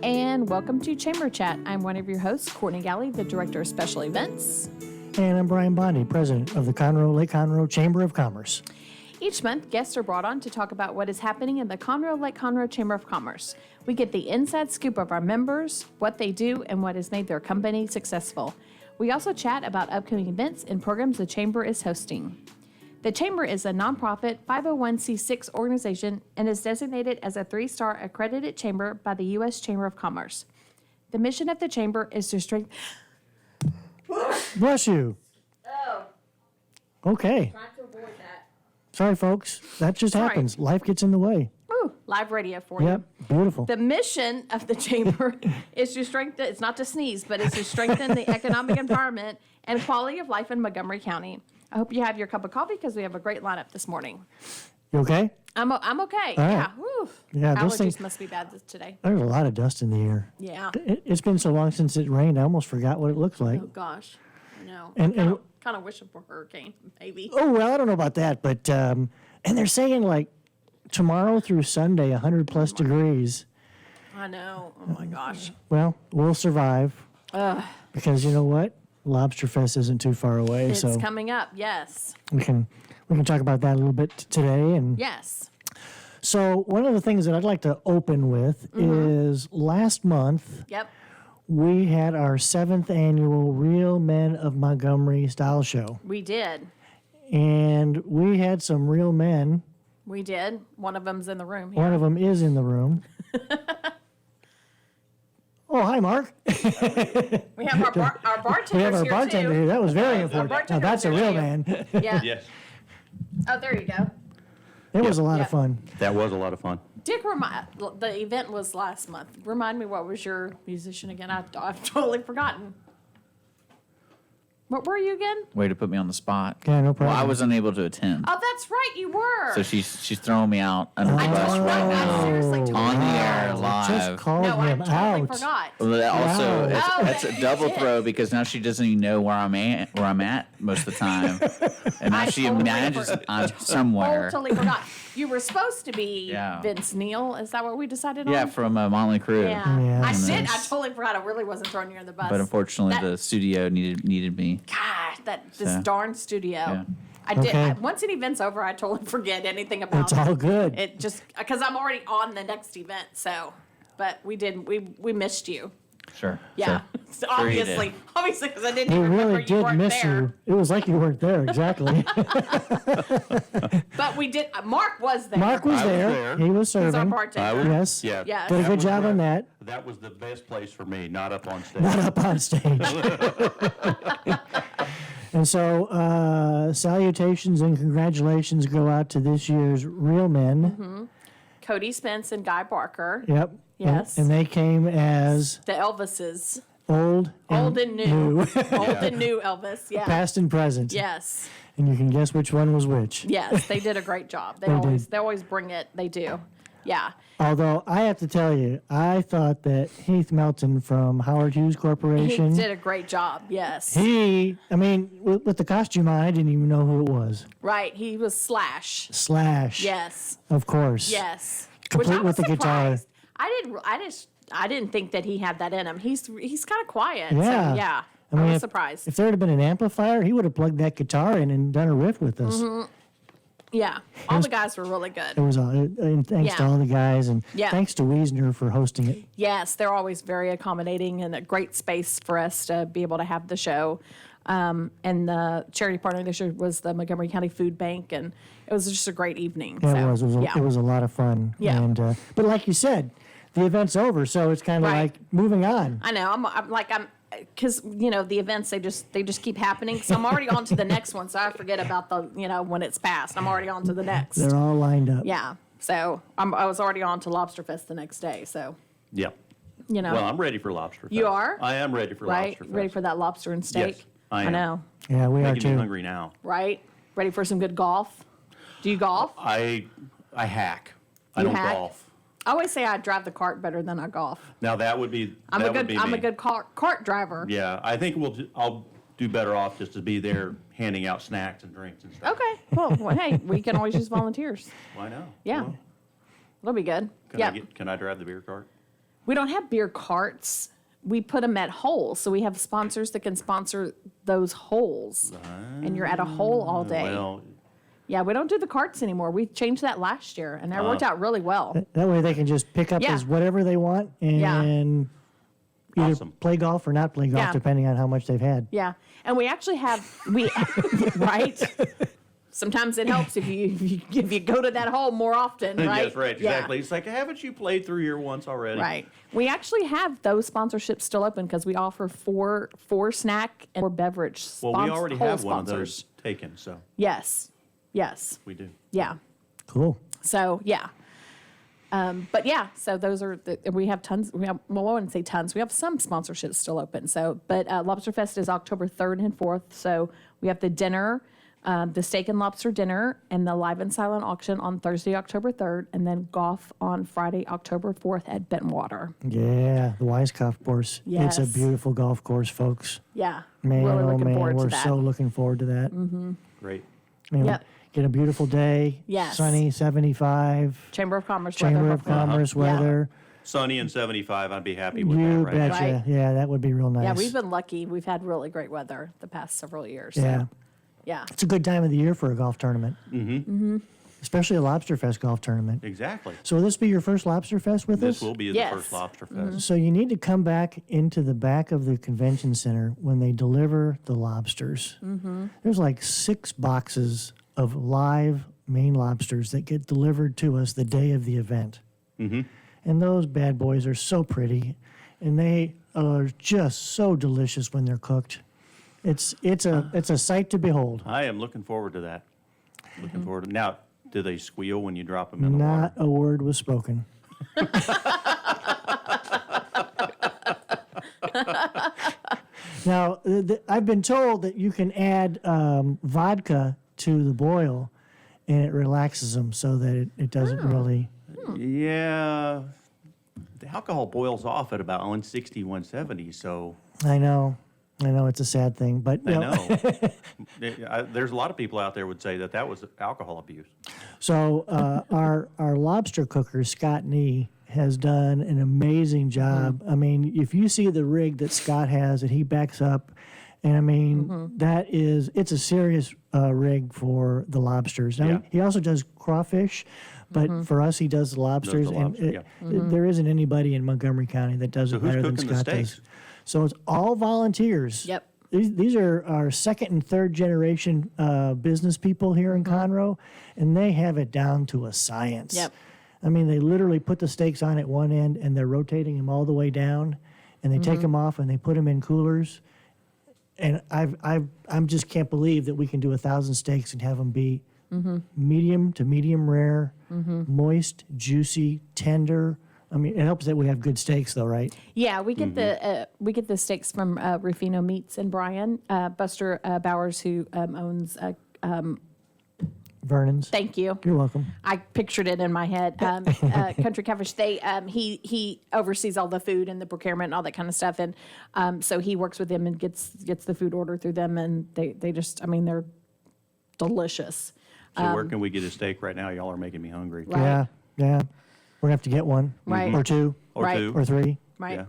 And welcome to Chamber Chat. I'm one of your hosts, Courtney Galley, the Director of Special Events. And I'm Brian Bondi, President of the Lake Conroe Chamber of Commerce. Each month, guests are brought on to talk about what is happening in the Lake Conroe Chamber of Commerce. We get the inside scoop of our members, what they do, and what has made their company successful. We also chat about upcoming events and programs the Chamber is hosting. The Chamber is a nonprofit 501c6 organization and is designated as a 3-star accredited chamber by the U.S. Chamber of Commerce. The mission of the Chamber is to strengthen... Bless you. Oh. Okay. Trying to avoid that. Sorry, folks. That just Sorry. happens. Life gets in the way. Ooh, live radio for you. Yep. Beautiful. The mission of the Chamber is to strengthen, it's not to sneeze, but it's to strengthen the economic environment and quality of life in Montgomery County. I hope you have your cup of coffee because we have a great lineup this morning. You okay? I'm okay. All right. Yeah. Whew. Yeah, those Allergies things- must be bad today. There's a lot of dust in the air. Yeah. It's been so long since it rained, I almost forgot what it looks like. Oh, gosh. I know. And- kind of wishing for a hurricane, maybe. Oh, well, I don't know about that, but, and they're saying like tomorrow through Sunday, 100 plus degrees. I know. Oh, my gosh. Well, we'll survive. Because you know what? Lobster Fest isn't too far away, It's so coming up. Yes. we can talk about that a little bit today. And Yes. so one of the things that I'd like to open with is last month Yep. we had our 7th annual Real Men of Montgomery style show, We did. and we had some real men. We did. One of them's in the room here. One of them is in the room. Oh, hi, Mark. We have our bartenders We have our here, bartender too. here. That was very important. Now, bartender's that's a here, real too. man. Yeah. Yes, Oh, there you go. It was a lot Yeah. of fun. that was a lot of fun. Dick, the event was last month. Remind me, what was your musician again? I've totally forgotten. What were you again? Way to put me on the spot. Yeah, no Well, problem. I was unable to attend, Oh, that's right, you were. so she's throwing me out under the I bus totally, right I now seriously totally on the forgot. air live. Just called No, I him totally out. forgot. Well, that also, Wow. Oh, it's that a you double did. throw because now she doesn't even know where I'm at most of the time, and now I she totally imagines forgot. I'm somewhere. Totally forgot. You were supposed to be Yeah. Vince Neil. Is that what we decided on? Yeah, from Motley Crue. Yeah. Yeah. I did. I Nice. totally forgot. I really wasn't throwing you on the bus. But unfortunately, That- the studio needed me. Gosh, this So, darn studio. yeah. I did. Okay. Once an event's over, I totally forget anything about It's all good. It just because I'm already on the next event. So, but we missed you. Sure. Yeah, Sure. so Sure you obviously, did. because I didn't We even remember really you did weren't miss there. you. It was like you weren't there, exactly. But we did. Mark was there. Mark was I was there. there. He was He's our serving. bartender. Yes. Yeah. Yes. Did a That good was job where- on that. That was the best place for me, not up on stage. Not up on stage. And so, salutations and congratulations go out to this year's Real Men. Cody Spence and Guy Barker, Yep. Yes. And they came as the Elvises, old old and new, old and new Elvis. Yeah. past and present. Yes. And you can guess which one was which. Yes, they did a great job. They did. They always bring it. They do. Yeah. Although I have to tell you, I thought that Heath Melton from Howard Hughes He Corporation, did a great job. Yes. with the costume on, I didn't even know who it was. Right. He was Slash. Slash. Yes. Of course. Yes. Complete Which I was with the guitar. surprised. I didn't think that he had that in him. He's kind of quiet. Yeah. So yeah. I mean, I was if- surprised. If there had been an amplifier, he would have plugged that guitar in and done a riff with us. Yeah. All the guys were really good. It was and thanks to Yeah. all the guys, and Yeah. thanks to Wiesner for hosting it. Yes, they're always very accommodating and a great space for us to be able to have the show. And the charity partner this year was the Montgomery County Food Bank, and it was just a great evening. Yeah, so, it was. yeah. It was a lot of fun. Yeah. And but like you said, the event's over, so it's kind of Right. like moving on. I know. I'm because the events they just keep happening. So I'm already on to the next one. So I forget about the when it's past. I'm already on to the next. They're all lined up. Yeah. So I was already on to Lobster Fest the next day. So Yeah. Know. Well, I'm ready for Lobster Fest. You are? I am ready for right. Lobster Fest. Ready for that lobster and steak. Yes, I am. know. Yeah, we are Making me too. hungry now. Right. Ready for some good golf. Do you golf? I hack. I You don't hack? golf. I always say I drive the cart better than I golf. Now that would be I'm that a would be good me. cart driver. Yeah, I think I'll do better off just to be there handing out snacks and drinks and stuff. Okay. Well, hey, we can always use volunteers. Why not? Yeah. Well, It'll be good. can I drive the beer cart? We don't have beer carts. We put them at holes. So we have sponsors that can sponsor those holes. And you're at a hole all day. Well, Yeah, we don't do the carts anymore. We changed that last year, and that worked out really well. That way they can just pick up Yeah. as whatever they want and either Awesome. play golf or not play golf, Yeah. depending on how much they've had. Yeah, and we actually have right. Sometimes it helps if you go to that hole more often, right? yes, right, Yeah. exactly. It's like, haven't you played through here once already? Right. We actually have those sponsorships still open because we offer four snack and 4 beverage. Well, we already hole have one of sponsors. those taken, so Yes. we do. Yeah. Cool. So yeah. But yeah, so those are we have tons. Well, I wouldn't say tons. We have some sponsorships still open. So, but Lobster Fest is October 3rd and 4th. So we have the dinner, the steak and lobster dinner, and the live and silent auction on Thursday, October 3rd, and then golf on Friday, October 4th at Bentwater. Yeah, the Weiskopf course. It's a Yes. beautiful golf course, folks. Yeah, Man, really oh looking man, forward we're to that. so looking forward to that. Great. I mean, Yep. Get a beautiful day. Yes. Sunny, 75. Chamber of Commerce. Chamber weather, of hopefully. Commerce Yeah. weather. Sunny and 75, I'd be happy with You that right now. betcha. Right. Yeah, that would be real nice. Yeah, we've been lucky. We've had really great weather the past several years. So, Yeah. yeah. It's a good time of the year for a golf tournament. Mm-hmm. Especially a Lobster Fest golf tournament. Exactly. So will this be your first Lobster Fest with This us? will be Yes. the first Lobster Fest. So you need to come back into the back of the convention center when they deliver the lobsters. Mm-hmm. There's like 6 boxes of live Maine lobsters that get delivered to us the day of the event. Mm-hmm. And those bad boys are so pretty, and they are just so delicious when they're cooked. It's a sight to behold. I am looking forward to that. Looking forward to Now, do they squeal when you drop them in the water? Not a word was spoken. Now, I've been told that you can add vodka to the boil, and it relaxes them so that it doesn't really. Yeah. The alcohol boils off at about 160, 170, so I know it's a sad thing, but I you know. There's a lot of people out there would say that was alcohol abuse. So our lobster cooker Scott Nee has done an amazing job. I mean, if you see the rig that Scott has that he backs up, and I mean it's a serious rig for the lobsters. Now, Yeah. he also does crawfish, but for us he does the lobsters, lobster, and yeah. there isn't anybody in Montgomery County that does So it who's better than cooking the Scott does. steaks? So it's all volunteers. Yep. These are our second and third generation business people here in Conroe, and they have it down to a science. Yep. I mean, they literally put the steaks on at one end, and they're rotating them all the way down, and they take them off and they put them in coolers. And I'm just can't believe that we can do 1,000 steaks and have them be medium to medium rare, moist, juicy, tender. I mean, it helps that we have good steaks, though, right? Yeah, we get the steaks from Rufino Meats in Bryan. Buster Bowers, who owns. Vernon's. Thank you. You're welcome. I pictured it in my head. Country Catfish. He oversees all the food and the procurement and all that kind of stuff, and so he works with them and gets the food ordered through them, and they just they're delicious. So where can we get a steak right now? Y'all are making me hungry. Right. Yeah, yeah. We're gonna have to get one, Right. or two, Or Right. two. or three. Right. Yeah.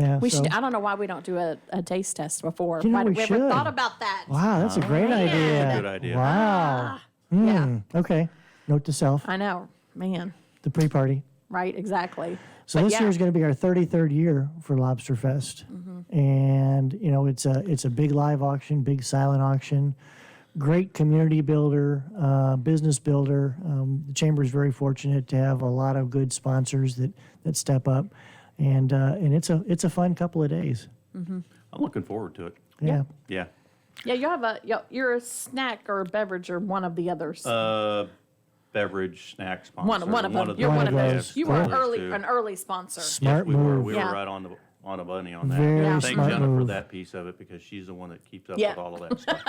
Yeah. We so- should. I don't know why we don't do a taste test before. You know, Why did we we ever should. thought about that? Wow, that's a great idea. Good idea. Wow. Yeah, Okay. Note to self: I know, man. the pre-party. Right, exactly. So But this yeah. year is going to be our 33rd year for Lobster Fest, and it's a big live auction, big silent auction, great community builder, business builder. The chamber is very fortunate to have a lot of good sponsors that step up, and it's a fun couple of days. I'm looking forward to it. Yeah. Yeah. Yeah, you're a snack or a beverage or one of the others. Beverage, snack sponsor. one of them. You're One one of of those. those. You were Those an two. early sponsor. Smart we were. move. We Yeah. were right on the money on that. Very Yeah. Thank smart Jennifer move. for that piece of it because she's the one that keeps up Yeah. with all of that stuff.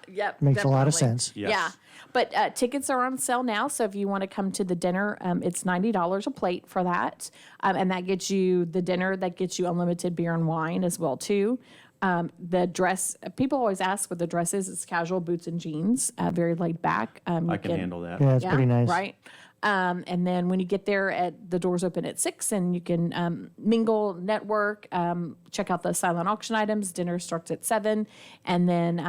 Yep, Makes a lot of definitely. sense. Yes. Yeah, but tickets are on sale now. So if you want to come to the dinner, it's $90 a plate for that, and that gets you the dinner. That gets you unlimited beer and wine as well too. The dress, people always ask what the dress is. It's casual boots and jeans, very laid back. I can handle that. Yeah, it's pretty nice. Right. And then when you get there, the doors open at 6, and you can mingle, network, check out the silent auction items. Dinner starts at 7, and then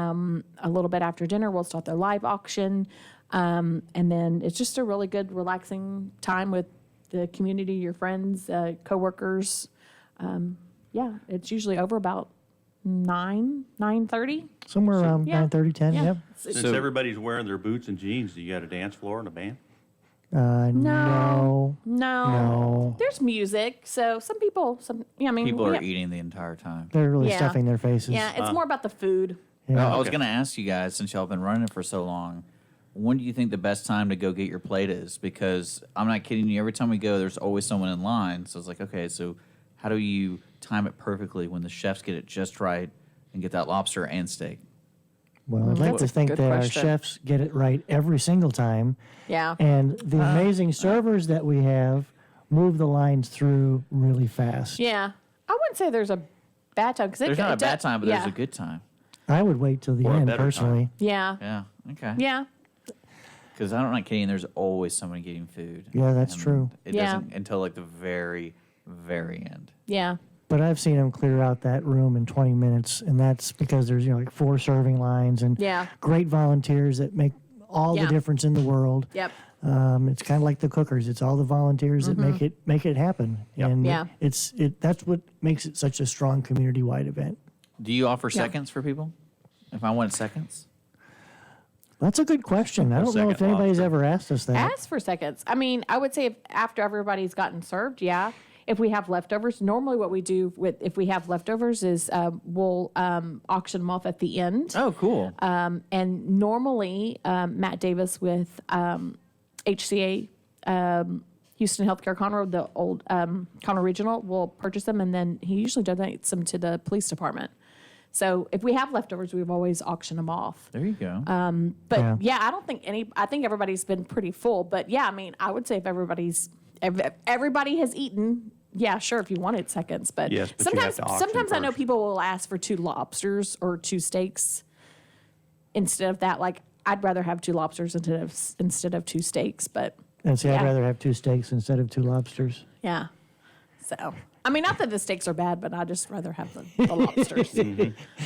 a little bit after dinner, we'll start the live auction. And then it's just a really good, relaxing time with the community, your friends, coworkers. Yeah, it's usually over about 9:30. Somewhere around Yeah. 9:30, 10, Yeah. yep. Since everybody's wearing their boots and jeans, do you got a dance floor and a band? No. No. There's music, so some people, I mean, People we are have- eating the entire time. They're really Yeah. stuffing their faces. Yeah, it's more about the food. Yeah. I was going to ask you guys, since y'all been running it for so long, when do you think the best time to go get your plate is? Because I'm not kidding you, every time we go, there's always someone in line. So it's like, okay, so how do you time it perfectly when the chefs get it just right and get that lobster and steak? Well, I'd like That's to a think good that our question. chefs get it right every single time. Yeah. And the amazing servers that we have move the lines through really fast. Yeah. I wouldn't say there's a bad time. There's not a bad time, but there's a good time. I would wait till the Or a end, better time. personally. Yeah. Yeah, okay. Yeah. Because I'm not kidding, there's always someone getting food. Yeah, that's And true. It Yeah. doesn't until like the very, very end. Yeah. But I've seen them clear out that room in 20 minutes, and that's because there's like 4 serving lines and Yeah. great volunteers that make all Yeah. the difference in the world. Yep. It's kind of like the cookers. It's all the volunteers that make it happen, and Yeah. that's what makes it such a strong community-wide event. Do you offer Yeah. seconds for people? If I want seconds? That's a good question. I A don't know if second anybody's lobster. ever asked us that. Ask for seconds. I mean, I would say if after everybody's gotten served, yeah. If we have leftovers, normally what we do if we have leftovers is we'll auction them off at the end. Oh, cool. And normally Matt Davis with HCA Houston Healthcare Conroe, the old Conroe Regional, will purchase them, and then he usually donates them to the police department. So if we have leftovers, we've always auctioned them off. There you go. But Yeah. yeah, I don't think I think everybody's been pretty full. But yeah, I mean, I would say if everybody has eaten, yeah, sure, if you wanted seconds. But Yes, but you have sometimes to auction sometimes I know first. people will ask for 2 lobsters or 2 steaks instead of that. Like I'd rather have 2 lobsters instead of 2 steaks. But And see, I'd Yeah. rather have 2 steaks instead of 2 lobsters. yeah, so I mean, not that the steaks are bad, but I'd just rather have the lobsters.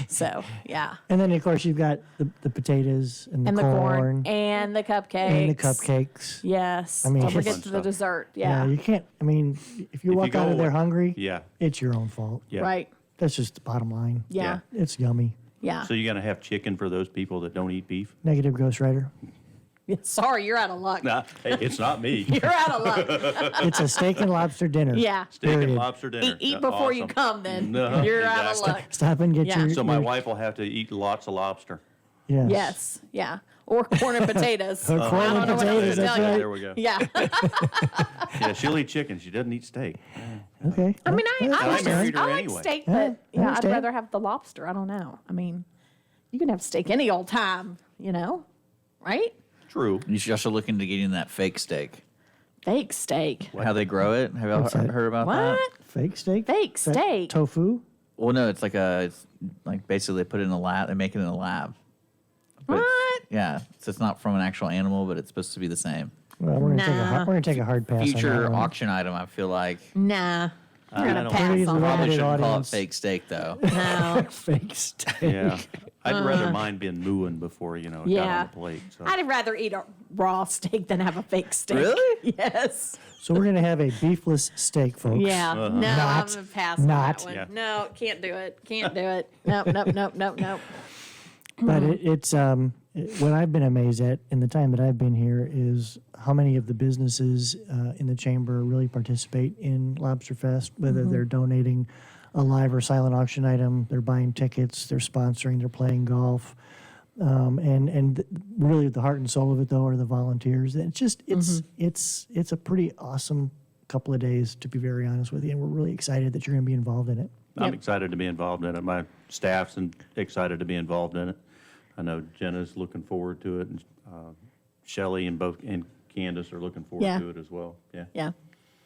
So yeah, And then, of course, you've got the potatoes and the and the corn corn and the cupcakes and the cupcakes. Yes, I mean, don't it's forget fun the stuff. dessert. Yeah, Yeah, you can't. I mean, if you If walk you go out of there away- hungry, Yeah. it's your own fault. Yeah. right. That's just the bottom line. Yeah, It's yummy. yeah. So you're going to have chicken for those people that don't eat beef? Negative ghostwriter. Sorry, you're out of luck. Nah, hey, it's not me. You're out of luck. It's a steak and lobster dinner. Yeah. Steak and Period. lobster dinner. Eat Yeah, before you awesome. come, then. No, You're out of exactly. luck. Stop and get Yeah. your. So my your- wife will have to eat lots of lobster. Yes. Yes, yeah. Or corn and potatoes. Or corn I and don't know what else to potatoes, that's tell you. right. There we go. Yeah. Yeah, she'll eat chicken. She doesn't eat steak. Okay. I mean, I I like, married her I like anyway. steak, Yeah, but I yeah, I'd understand. rather have the lobster. I don't know. I mean, you can have steak any old time, right? True. You should also look into getting that fake steak. Fake steak. How they grow it. Have y'all What's that? heard about What? that? Fake steak. Fake Is that steak? Tofu. Well, no, it's like basically they put it in a lab. They make it in a lab. But it's- What? Yeah, so it's not from an actual animal, but it's supposed to be the same. Well, we're gonna take a hard pass on Future that one. auction item, I feel like. Nah. We're I gonna don't- pass Pretty on limited that. Probably shouldn't call it audience. fake steak, though. No. Fake steak. Yeah. I'd rather mine been mooing before, it got Yeah. on the plate. So. I'd rather eat a raw steak than have a fake steak. Really? Yes. So we're gonna have a beefless steak, folks. Yeah. No, I'm Not- gonna pass on not. that one. Yeah. No, can't do it. Can't do it. Nope, nope, nope, nope, nope. But it's what I've been amazed at in the time that I've been here is how many of the businesses in the chamber really participate in Lobster Fest, whether they're donating a live or silent auction item, they're buying tickets, they're sponsoring, they're playing golf. Really the heart and soul of it though are the volunteers. It's just it's a pretty awesome couple of days, to be very honest with you, and we're really excited that you're going to be involved in it. I'm Yep. excited to be involved in it. My staff's excited to be involved in it. I know Jenna's looking forward to it, and Shelley and Candace are looking forward Yeah. to it as well. Yeah. Yeah.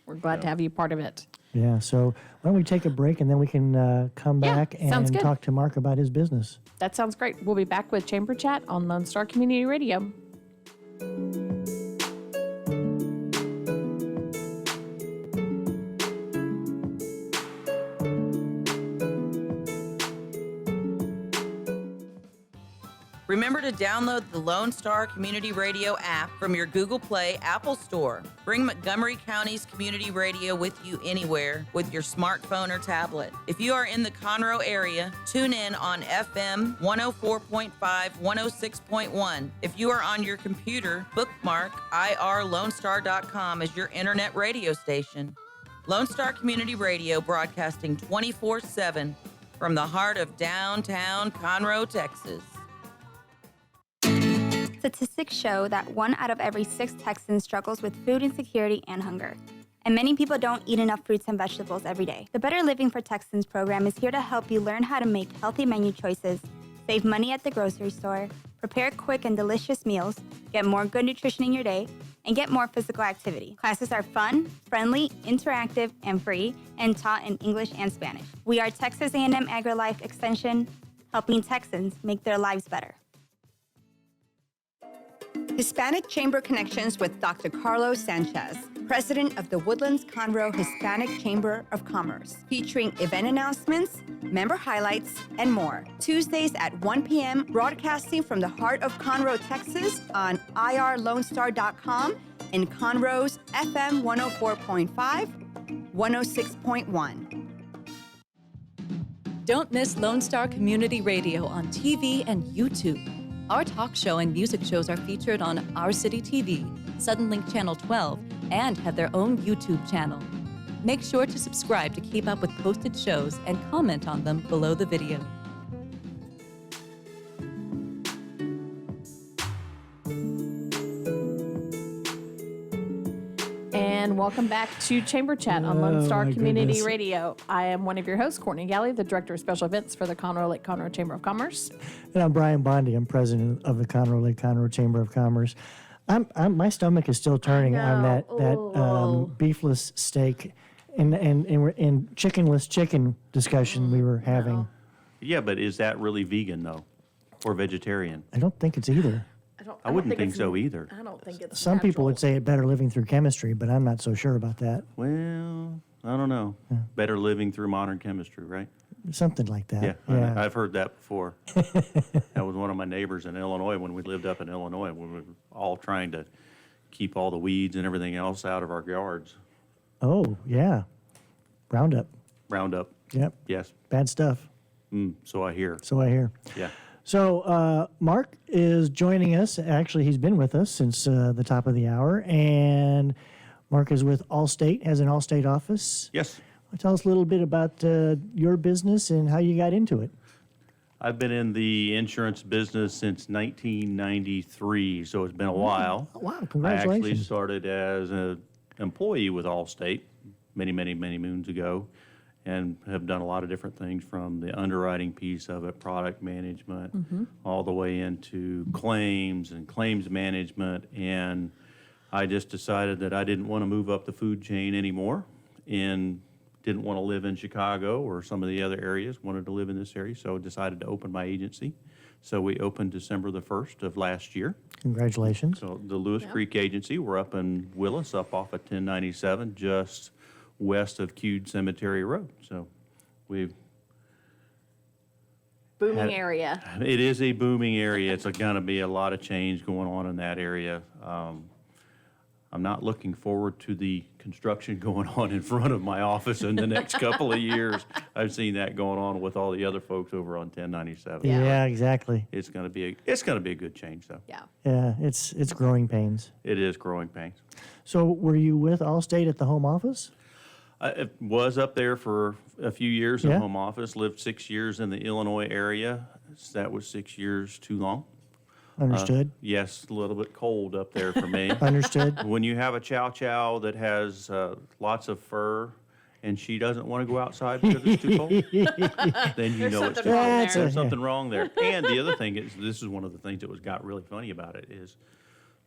We're glad to have you part of it. Yeah, so why don't we take a break and then we can come Yeah, back sounds and good. talk to Mark about his business. That sounds great. We'll be back with Chamber Chat on Lone Star Community Radio. Remember to download the Lone Star Community Radio app from your Google Play Apple Store. Bring Montgomery County's community radio with you anywhere with your smartphone or tablet. If you are in the Conroe area, tune in on FM 104.5, 106.1. If you are on your computer, bookmark irlonestar.com as your internet radio station. Lone Star Community Radio broadcasting 24/7 from the heart of downtown Conroe, Texas. Statistics show that 1 out of every 6 Texans struggles with food insecurity and hunger. And many people don't eat enough fruits and vegetables every day. The Better Living for Texans program is here to help you learn how to make healthy menu choices, save money at the grocery store, prepare quick and delicious meals, get more good nutrition in your day, and get more physical activity. Classes are fun, friendly, interactive, and free, and taught in English and Spanish. We are Texas A&M AgriLife Extension, helping Texans make their lives better. Hispanic Chamber Connections with Dr. Carlos Sanchez, President of the Woodlands Conroe Hispanic Chamber of Commerce, featuring event announcements, member highlights, and more. Tuesdays at 1 p.m., broadcasting from the heart of Conroe, Texas on irlonestar.com and Conroe's FM 104.5, 106.1. Don't miss Lone Star Community Radio on TV and YouTube. Our talk show and music shows are featured on Our City TV, Suddenlink Channel 12, and have their own YouTube channel. Make sure to subscribe to keep up with posted shows and comment on them below the video. And welcome back to Chamber Chat on Lone Star my Community goodness. Radio. I am one of your hosts, Courtney Galley, the Director of Special Events for the Conroe Lake Conroe Chamber of Commerce. And I'm Brian Bondi. I'm president of the Conroe Lake Conroe Chamber of Commerce. My stomach is still turning on that beefless steak and chickenless chicken discussion we were having. Yeah, but is that really vegan, though, or vegetarian? I don't think it's either. I wouldn't think so either. I don't think it's Some people natural. would say it better living through chemistry, but I'm not so sure about that. Well, I don't know. Better living through modern chemistry, right? Something like that. Yeah, I've heard that before. That was one of my neighbors in Illinois when we lived up in Illinois. We were all trying to keep all the weeds and everything else out of our yards. Oh, yeah. Roundup. Roundup, Yep. yes. Bad stuff. So I hear. So I hear. Yeah. So Mark is joining us. Actually, he's been with us since the top of the hour. And Mark is with Allstate, has an Allstate office. Yes. Tell us a little bit about your business and how you got into it. I've been in the insurance business since 1993, so it's been a while. Oh, wow, I actually congratulations. started as an employee with Allstate many moons ago, and have done a lot of different things from the underwriting piece of it, product management, all the way into claims and claims management. And I just decided that I didn't want to move up the food chain anymore and didn't want to live in Chicago or some of the other areas, wanted to live in this area, so decided to open my agency. So we opened December the 1st of last year. Congratulations. So the Lewis Creek Agency, we're up in Willis, up off of 1097, just west of Cude Cemetery Road. So we've Booming had- area. It is a booming area. It's going to be a lot of change going on in that area. I'm not looking forward to the construction going on in front of my office in the next couple of years. I've seen that going on with all the other folks over on 1097. Yeah, exactly. It's going to be a good change, though. Yeah. Yeah, it's growing pains. It is growing pains. So were you with Allstate at the home office? I was up there for a few years in Yeah. home office, lived 6 years in the Illinois area. That was 6 years too long. Understood. Yes, a little bit cold up there for me. Understood. When you have a chow chow that has lots of fur and she doesn't want to go outside because it's too cold, then you know it's too something wrong cold. there. There's something wrong there. And the other thing is, this is one of the things that got really funny about it is,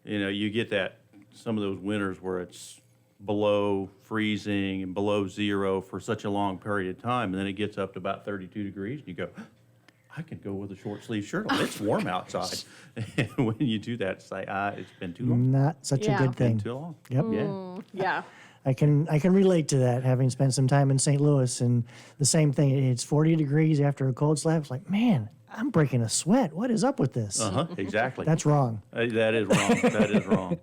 you know, you get that some of those winters where it's below freezing and below zero for such a long period of time, and then it gets up to about 32 degrees, and you go, I could go with a short sleeve shirt on. It's warm outside. And when you do that, it's like, it's been too long. Not such Yeah. a good Been thing. too long. Yep. Yeah. Yeah. I can relate to that, having spent some time in St. Louis, and the same thing. It's 40 degrees after a cold slap. It's like, man, I'm breaking a sweat. What is up with this? Exactly. That's wrong. That is wrong. That is wrong.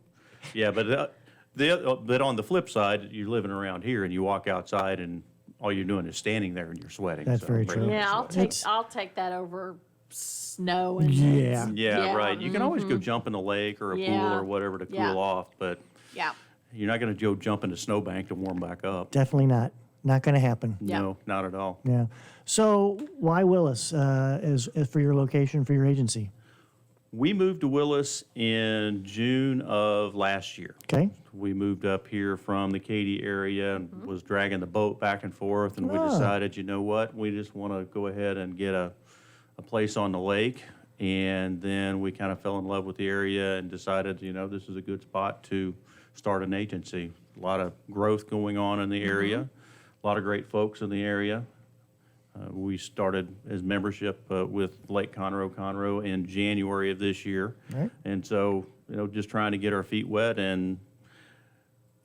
Yeah, but but on the flip side, you're living around here and you walk outside and all you're doing is standing there and you're sweating. That's very breaking true. a Yeah, sweat. I'll take that over snow and Yeah. Yeah, right. You can always go jump in a lake or a pool Yeah. or whatever to cool Yeah. off, but yeah. you're not going to go jump in a snowbank to warm back up. Definitely not. Not going to happen. Yeah. No, not at all. Yeah. So why Willis as for your location for your agency? We moved to Willis in June of last year. Okay. We moved up here from the Katy area and was dragging the boat back and forth, and we Ah. decided, you know what, we just want to go ahead and get a place on the lake. And then we kind of fell in love with the area and decided, you know, this is a good spot to start an agency. A lot of growth going on in the area, a lot of great folks in the area. We started as membership with Lake Conroe in January of this year. Right. And so, you know, just trying to get our feet wet and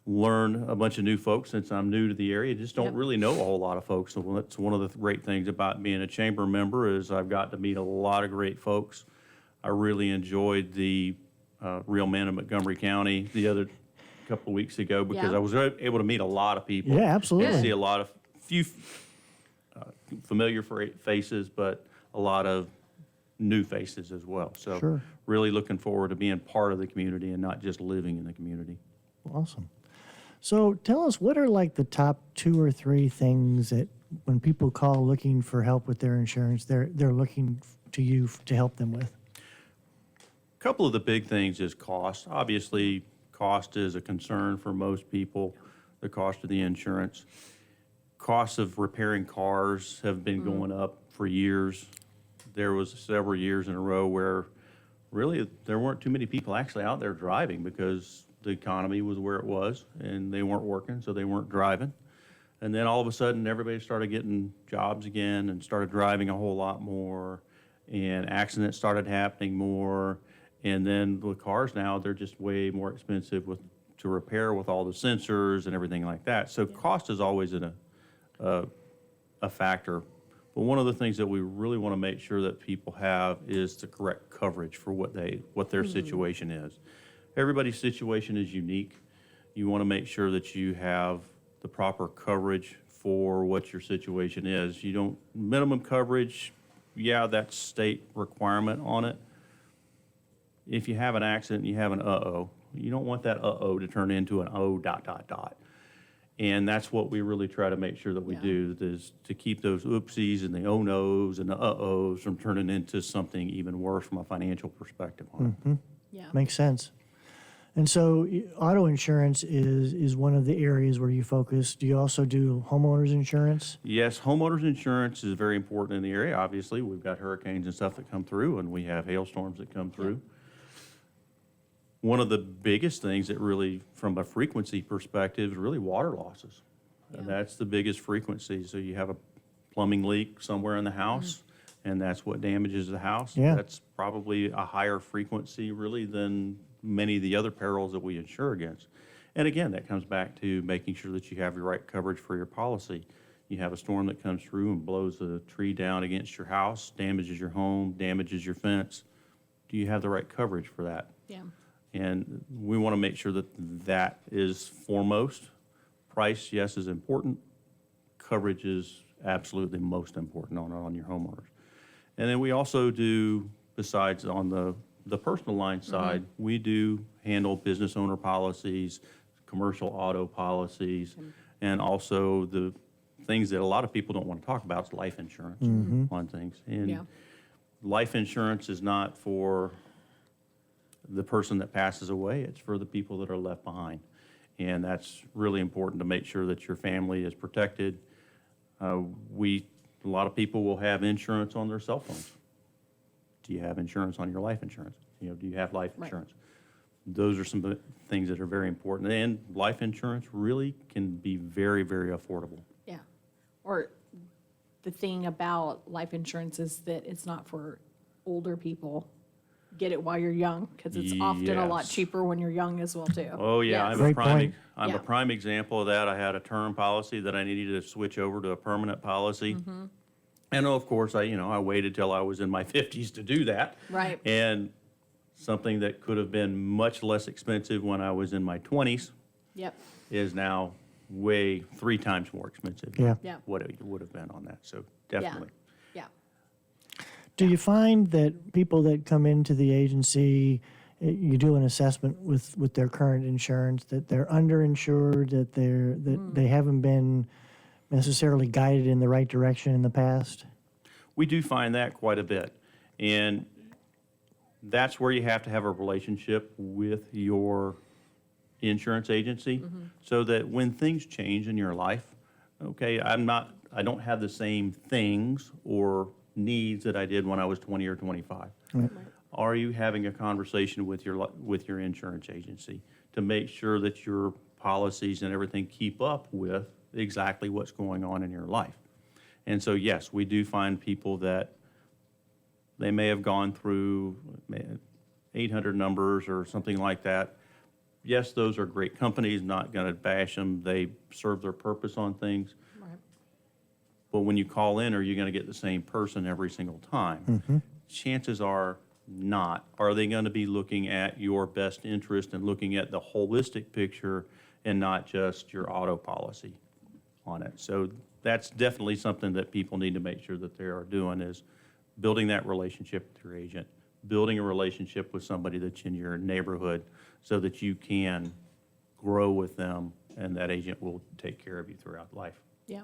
learn a bunch of new folks since I'm new to the area. Just don't really know a whole lot of folks. So that's one of the great things about being a chamber member is I've got to meet a lot of great folks. I really enjoyed the Real Men in Montgomery County the other couple of weeks ago because Yeah. I was able to meet a lot of people. Yeah, absolutely. And see a lot of few familiar faces, but a lot of new faces as well. So Sure. really looking forward to being part of the community and not just living in the community. Awesome. So tell us, what are like the top 2 or 3 things that when people call looking for help with their insurance, they're looking to you to help them with? A couple of the big things is cost. Obviously, cost is a concern for most people, the cost of the insurance. Costs of repairing cars have been going up for years. There was several years in a row where really there weren't too many people actually out there driving because the economy was where it was and they weren't working, so they weren't driving. And then all of a sudden, everybody started getting jobs again and started driving a whole lot more, and accidents started happening more. And then the cars now, they're just way more expensive to repair with all the sensors and everything like that. So cost is always a factor. But one of the things that we really want to make sure that people have is the correct coverage for what their situation is. Everybody's situation is unique. You want to make sure that you have the proper coverage for what your situation is. You don't, minimum coverage, yeah, that's state requirement on it. If you have an accident, you have an you don't want that to turn into an O ... And that's what we really try to make sure that we do, is to keep those oopsies and the oh no's and the uh-ohs from turning into something even worse from a financial perspective on it. Yeah. Makes sense. And so auto insurance is one of the areas where you focus. Do you also do homeowners insurance? Yes, homeowners insurance is very important in the area. Obviously, we've got hurricanes and stuff that come through, and we have hailstorms that come through. One of the biggest things that really, from a frequency perspective, is really water losses. And that's the biggest frequency. So you have a plumbing leak somewhere in the house, and that's what damages the house. Yeah. That's probably a higher frequency, really, than many of the other perils that we insure against. And again, that comes back to making sure that you have your right coverage for your policy. You have a storm that comes through and blows a tree down against your house, damages your home, damages your fence. Do you have the right coverage for that? Yeah. And we want to make sure that that is foremost. Price, yes, is important. Coverage is absolutely most important on your homeowners. And then we also do, besides on the personal line side, we do handle business owner policies, commercial auto policies, and also the things that a lot of people don't want to talk about is life insurance on things. And life insurance is not for the person that passes away, it's for the people that are left behind. And that's really important to make sure that your family is protected. A lot of people will have insurance on their cell phones. Do you have insurance on your life insurance? Do you have life insurance? those are some things that are very important. And life insurance really can be very, very affordable. Yeah. Or the thing about life insurance is that it's not for older people. Get it while you're young, because it's often a lot Yes. cheaper when you're young as well, too. Oh, yeah, Yes. Great point. I'm Yeah. a prime example of that. I had a term policy that I needed to switch over to a permanent policy. Mm-hmm. And of course, I waited till I was in my 50s to do that. Right. And something that could have been much less expensive when I was in my 20s Yep. is now way 3 times more expensive. Yeah. Yeah. What it would have been on that, so definitely. Yeah. Do you find that people that come into the agency, you do an assessment with their current insurance, that they're underinsured, that they haven't been necessarily guided in the right direction in the past? We do find that quite a bit. And that's where you have to have a relationship with your insurance agency so that when things change in your life, okay, I don't have the same things or needs that I did when I was 20 or 25. Are you having a conversation with your insurance agency to make sure that your policies and everything keep up with exactly what's going on in your life? And so, yes, we do find people that they may have gone through 800 numbers or something like that. Yes, those are great companies, not going to bash them. They serve their purpose on things. Right. But when you call in, are you going to get the same person every single time? Chances are not. Are they going to be looking at your best interest and looking at the holistic picture and not just your auto policy on it? So that's definitely something that people need to make sure that they are doing, is building that relationship with your agent, building a relationship with somebody that's in your neighborhood so that you can grow with them and that agent will take care of you throughout life. Yeah.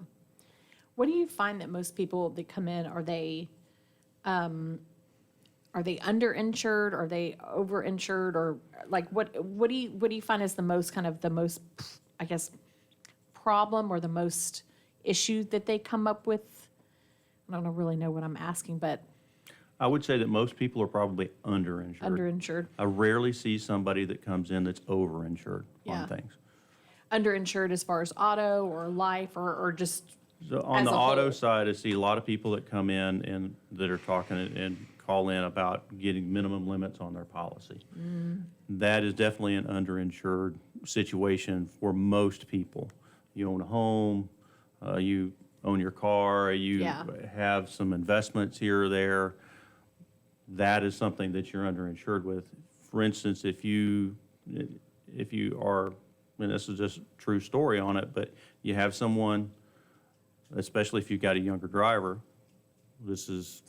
What do you find that most people that come in, are they underinsured? Are they overinsured? Or like, what do you find is the most I guess, problem or the most issue that they come up with? I don't really know what I'm asking, but I would say that most people are probably underinsured. underinsured. I rarely see somebody that comes in that's overinsured Yeah. on things. Underinsured as far as auto or life or just So on as the a auto whole. side, I see a lot of people that come in and that are talking and call in about getting minimum limits on their policy. That is definitely an underinsured situation for most people. You own a home, you own your car, you Yeah. have some investments here or there. That is something that you're underinsured with. For instance, if you are, and this is just a true story on it, but you have someone, especially if you've got a younger driver, this is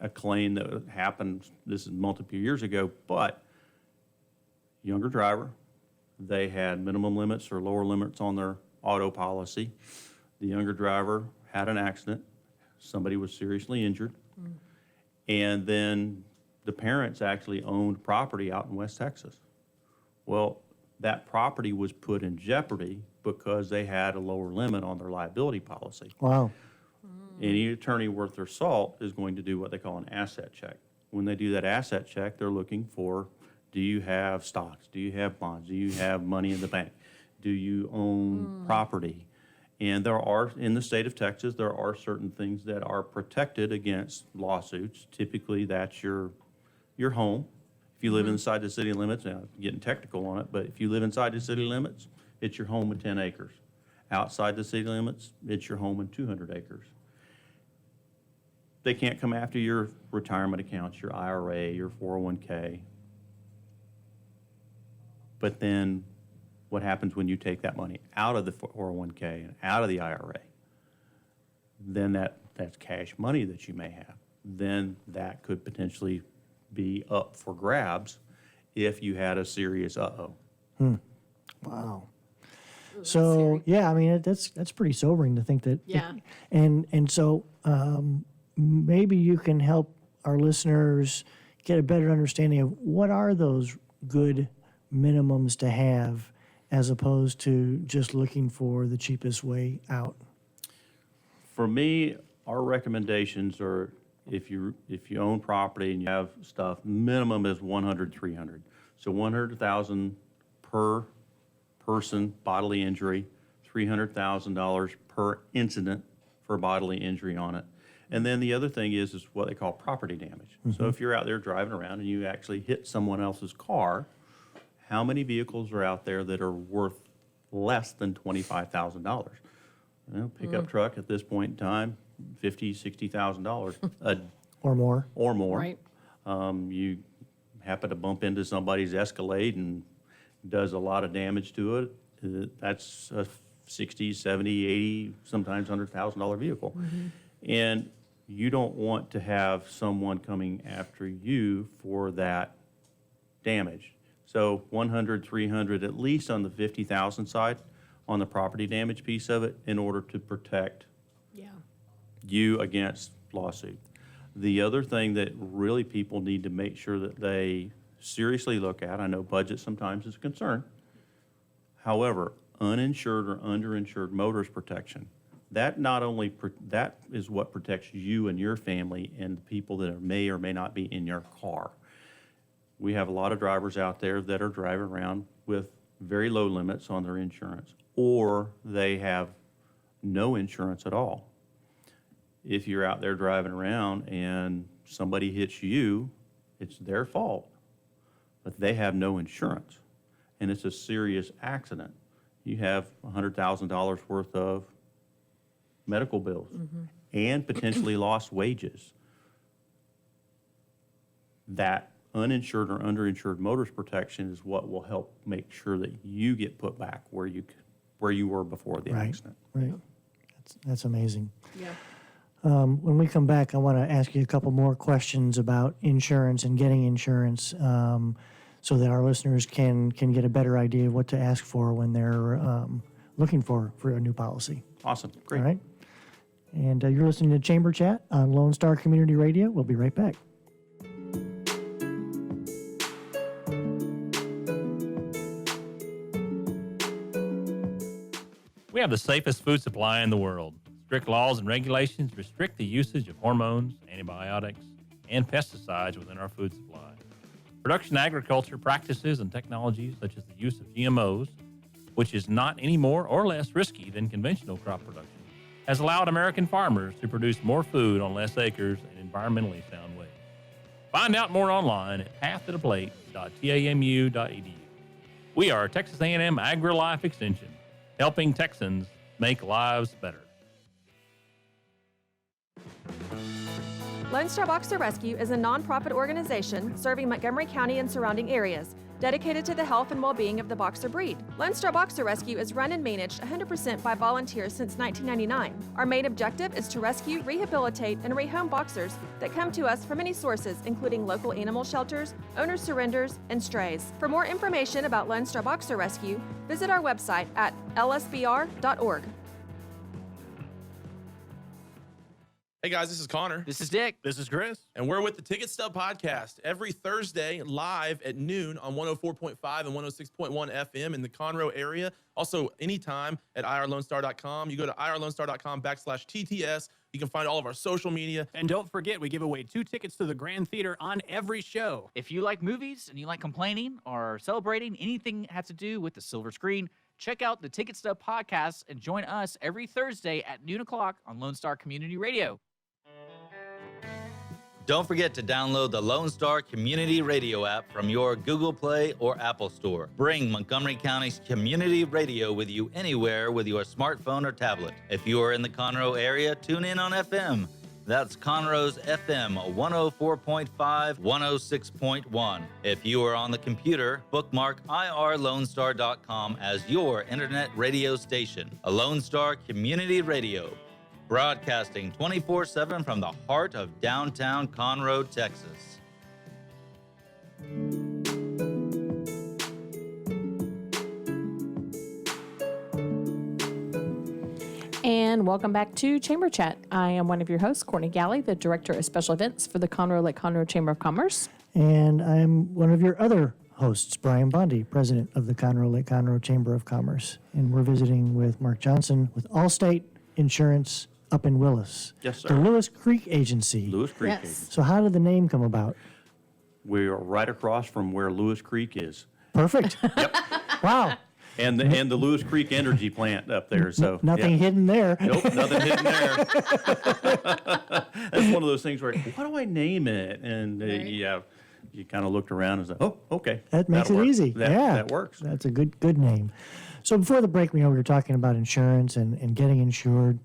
a claim that happened, this is multiple years ago, but younger driver, they had minimum limits or lower limits on their auto policy. The younger driver had an accident, somebody was seriously injured, and then the parents actually owned property out in West Texas. Well, that property was put in jeopardy because they had a lower limit on their liability policy. Wow. Any attorney worth their salt is going to do what they call an asset check. When they do that asset check, they're looking for, do you have stocks? Do you have bonds? Do you have money in the bank? Do you own property? And there are, in the state of Texas, there are certain things that are protected against lawsuits. Typically, that's your home. If you live inside the city limits, now I'm getting technical on it, but if you live inside the city limits, it's your home with 10 acres. Outside the city limits, it's your home with 200 acres. They can't come after your retirement accounts, your IRA, your 401k. But then what happens when you take that money out of the 401k and out of the IRA? Then that's cash money that you may have. Then that could potentially be up for grabs if you had a serious uh-oh. Wow. So yeah, I mean that's pretty sobering to think that. Yeah. And so maybe you can help our listeners get a better understanding of what are those good minimums to have, as opposed to just looking for the cheapest way out. For me, our recommendations are if you own property and you have stuff, minimum is 100, 300. So 100,000 per person bodily injury, $300,000 per incident for bodily injury on it. And then the other thing is what they call property damage. So if you're out there driving around and you actually hit someone else's car, how many vehicles are out there that are worth less than $25,000? Pickup truck at this point in time, $50,000, $60,000 Or more. or more. Right. You happen to bump into somebody's Escalade and does a lot of damage to it. That's a 60, 70, 80, sometimes $100,000 vehicle. And you don't want to have someone coming after you for that damage. So 100, 300, at least on the 50,000 side on the property damage piece of it in order to protect you against lawsuit. The other thing that really people need to make sure that they seriously look at, I know budget sometimes is a concern. However, uninsured or underinsured motorist protection, that not only, that is what protects you and your family and the people that may or may not be in your car. We have a lot of drivers out there that are driving around with very low limits on their insurance, or they have no insurance at all. If you're out there driving around and somebody hits you, it's their fault, but they have no insurance, and it's a serious accident. You have $100,000 worth of medical bills and potentially lost wages. That uninsured or underinsured motorist protection is what will help make sure that you get put back where you were before the accident. Right. That's amazing. Yeah. When we come back, I want to ask you a couple more questions about insurance and getting insurance, so that our listeners can get a better idea of what to ask for when they're looking for a new policy. Awesome. Great. All right. And you're listening to Chamber Chat on Lone Star Community Radio. We'll be right back. We have the safest food supply in the world. Strict laws and regulations restrict the usage of hormones, antibiotics, and pesticides within our food supply. Production agriculture practices and technologies such as the use of GMOs, which is not any more or less risky than conventional crop production, has allowed American farmers to produce more food on less acres in environmentally sound ways. Find out more online at pathtotheplate.tamu.edu. We are Texas A&M AgriLife Extension, helping Texans make lives better. Lone Star Boxer Rescue is a nonprofit organization serving Montgomery County and surrounding areas, dedicated to the health and well-being of the boxer breed. Lone Star Boxer Rescue is run and managed 100% by volunteers since 1999. Our main objective is to rescue, rehabilitate, and rehome boxers that come to us from many sources, including local animal shelters, owner surrenders, and strays. For more information about Lone Star Boxer Rescue, visit our website at lsbr.org. Hey guys, this is Connor. This is Dick. This is Chris. And we're with the Ticket Stub Podcast every Thursday live at noon on 104.5 and 106.1 FM in the Conroe area. Also, anytime at irlonestar.com. You go to irlonestar.com/TTS. You can find all of our social media. And don't forget, we give away 2 tickets to the Grand Theater on every show. If you like movies and you like complaining or celebrating anything that has to do with the silver screen, check out the Ticket Stub Podcast and join us every Thursday at noon o'clock on Lone Star Community Radio. Don't forget to download the Lone Star Community Radio app from your Google Play or Apple Store. Bring Montgomery County's community radio with you anywhere with your smartphone or tablet. If you are in the Conroe area, tune in on FM. That's Conroe's FM 104.5, 106.1. If you are on the computer, bookmark irlonestar.com as your internet radio station. A Lone Star Community Radio. Broadcasting 24/7 from the heart of downtown Conroe, Texas. And welcome back to Chamber Chat. I am one of your hosts, Courtney Galley, the Director of Special Events for the Conroe Chamber of Commerce. And I'm one of your other hosts, Brian Bondi, President of the Conroe Chamber of Commerce. And we're visiting with Mark Johnson with Allstate Insurance up in Willis. Yes, sir. The Lewis Creek Agency. Lewis Creek. Yes. So how did the name come about? We are right across from where Lewis Creek is. Perfect. Wow. And the Lewis Creek Energy Plant up there. So Nothing hidden there. Nope, nothing hidden there. That's one of those things where, what do I name it? And you kind of looked around and said, oh, okay. That makes that'll it work. easy. That works. That's a good name. So before the break, we were talking about insurance and getting insured.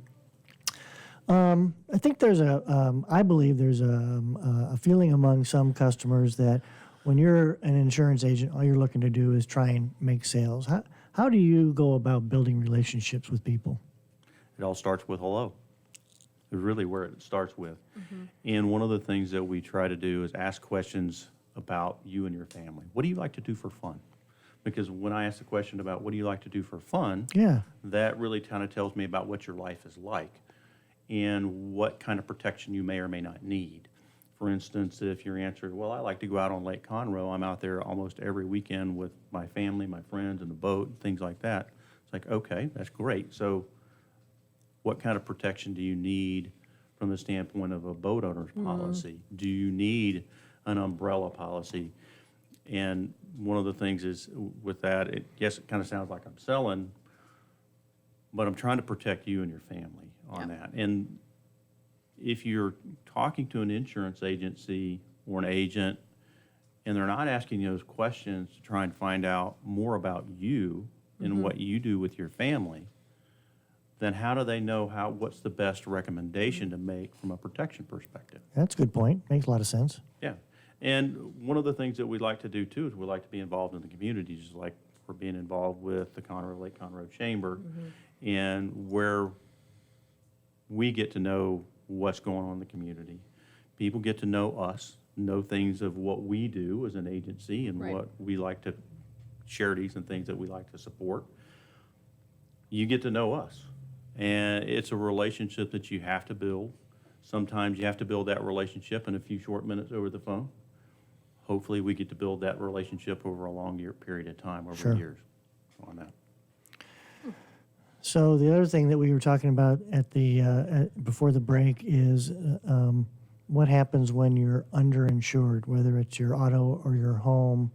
I think I believe there's a feeling among some customers that when you're an insurance agent, all you're looking to do is try and make sales. How do you go about building relationships with people? It all starts with hello. It's really where it starts with. And one of the things that we try to do is ask questions about you and your family. What do you like to do for fun? Because when I ask the question about what do you like to do for fun, that really kind of tells me about what your life is like and what kind of protection you may or may not need. For instance, if your answer is, well, I like to go out on Lake Conroe, I'm out there almost every weekend with my family, my friends, and the boat, and things like that. It's like, okay, that's great. So what kind of protection do you need from the standpoint of a boat owner's policy? Do you need an umbrella policy? And one of the things is with that, yes, it kind of sounds like I'm selling, but I'm trying to protect you and your family on that. And if you're talking to an insurance agency or an agent and they're not asking you those questions to try and find out more about you and what you do with your family, then how do they know what's the best recommendation to make from a protection perspective? That's a good point. Makes a lot of sense. Yeah. And one of the things that we like to do too is we like to be involved in the community, just like we're being involved with the Lake Conroe Chamber, and where we get to know what's going on in the community. People get to know us, know things of what we do as an agency and what we like to, charities and things that we like to support. You get to know us. And it's a relationship that you have to build. Sometimes you have to build that relationship in a few short minutes over the phone. Hopefully we get to build that relationship over a long period of time, over years on that. So the other thing that we were talking about before the break is what happens when you're underinsured, whether it's your auto or your home.